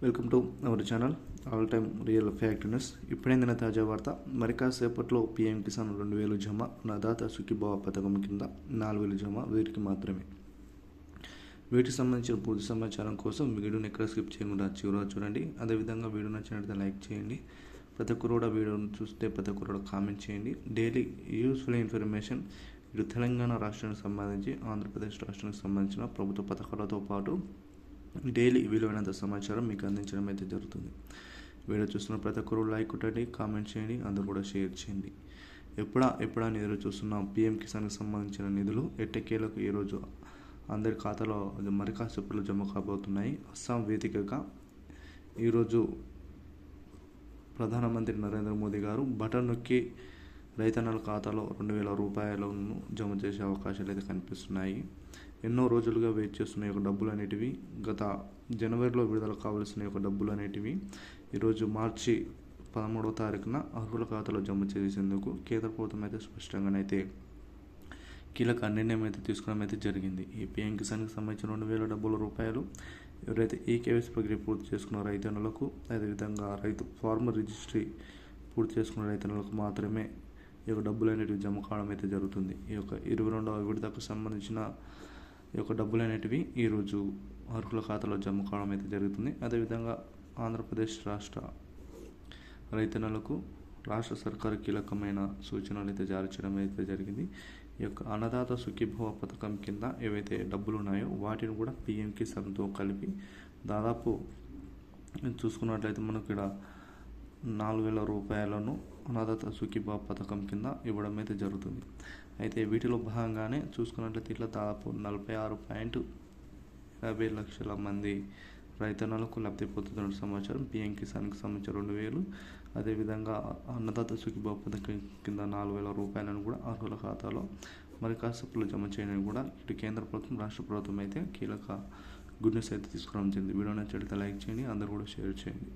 Welcome to our channel all time real fact news. ఇప్పుడైందిన తాజా వార్త. మరి కాసేపట్లో పీఎం కిసాన్ 2000 జమ, అన్నదాత సుఖీభవ పథకం కింద 4000 జమ వీరికి మాత్రమే. వీటికి సంబంధించిన పూర్తి సమాచారం కోసం వీడియోని ఎక్కడ స్కిప్ చేయకుండా చివరిగా చూడండి. అదేవిధంగా వీడియో నచ్చినట్లయితే లైక్ చేయండి. ప్రతి ఒక్కరు కూడా వీడియోని చూస్తే ప్రతి ఒక్కరు కూడా కామెంట్ చేయండి. డైలీ యూస్ఫుల్ ఇన్ఫర్మేషన్ ఇటు తెలంగాణ రాష్ట్రానికి సంబంధించి, ఆంధ్రప్రదేశ్ రాష్ట్రానికి సంబంధించిన ప్రభుత్వ పథకాలతో పాటు డైలీ విలువైనంత సమాచారం మీకు అందించడం అయితే జరుగుతుంది. వీడియో చూస్తున్న ప్రతి ఒక్కరు లైక్ కొట్టండి, కామెంట్ చేయండి, అందరూ కూడా షేర్ చేయండి. ఎప్పుడా నిధులు చూస్తున్నాం. పీఎం కిసాన్కి సంబంధించిన నిధులు ఎట్టకేలకు ఈరోజు అందరి ఖాతాలో మరి కాసేపట్లో జమ కాబోతున్నాయి. అస్సాం వేదికగా ఈరోజు ప్రధానమంత్రి నరేంద్ర మోదీ గారు బటన్ నొక్కి రైతన్నల ఖాతాలో 2000 రూపాయలను జమ చేసే అవకాశాలు అయితే కనిపిస్తున్నాయి. ఎన్నో రోజులుగా వెయిట్ చేస్తున్న యొక్క డబ్బులు అనేటివి గత జనవరిలో విడుదల కావాల్సిన యొక్క డబ్బులు అనేటివి ఈరోజు మార్చి 13వ తారీఖున అర్హుల ఖాతాలో జమ చేసేందుకు కేంద్ర ప్రభుత్వం అయితే స్పష్టంగానైతే కీలక నిర్ణయం అయితే తీసుకోవడం అయితే జరిగింది. ఈ పీఎం కిసాన్కి సంబంధించిన 2000 రూపాయలు ఎవరైతే ఈ కేవైసీ ప్రక్రియ పూర్తి చేసుకున్న రైతన్నులకు, అదేవిధంగా ఫార్మర్ రిజిస్ట్రీ పూర్తి చేసుకున్న రైతన్నులకు మాత్రమే ఈ యొక్క డబ్బులు అనేటివి జమ కావడం అయితే జరుగుతుంది. ఈ యొక్క 22వ విడతకు సంబంధించిన ఈ యొక్క డబ్బులు అనేటివి ఈరోజు అర్హుల ఖాతాలో జమ కావడం అయితే జరుగుతుంది. అదేవిధంగా ఆంధ్రప్రదేశ్ రాష్ట్ర రైతన్నులకు రాష్ట్ర సర్కారు కీలకమైన సూచనలు అయితే జారీ చేయడం అయితే జరిగింది. ఈ యొక్క అన్నదాత సుఖీభవ పథకం కింద ఏవైతే డబ్బులు ఉన్నాయో వాటిని కూడా పీఎం కిసాన్తో కలిపి దాదాపు చూసుకున్నట్లయితే మనకు ఇక్కడ 4000 రూపాయలను అన్నదాత సుఖీభవ పథకం కింద ఇవ్వడం అయితే జరుగుతుంది. అయితే వీటిలో భాగంగానే చూసుకున్నట్లయితే ఇట్లా దాదాపు 46.50 లక్షల మంది రైతన్నలకు లబ్ధి పొందుతున్న సమాచారం. పీఎం కిసాన్కి సంబంధించిన 2000, అదేవిధంగా అన్నదాత సుఖీభవ పథకం కింద 4000 రూపాయలను కూడా అర్హుల ఖాతాలో మరి కాసేపులో జమ చేయడానికి కూడా ఇటు కేంద్ర ప్రభుత్వం, రాష్ట్ర ప్రభుత్వం అయితే కీలక గుడ్ న్యూస్ అయితే తీసుకురావడం జరిగింది. వీడియో నచ్చినట్లయితే లైక్ చేయండి, అందరూ కూడా షేర్ చేయండి.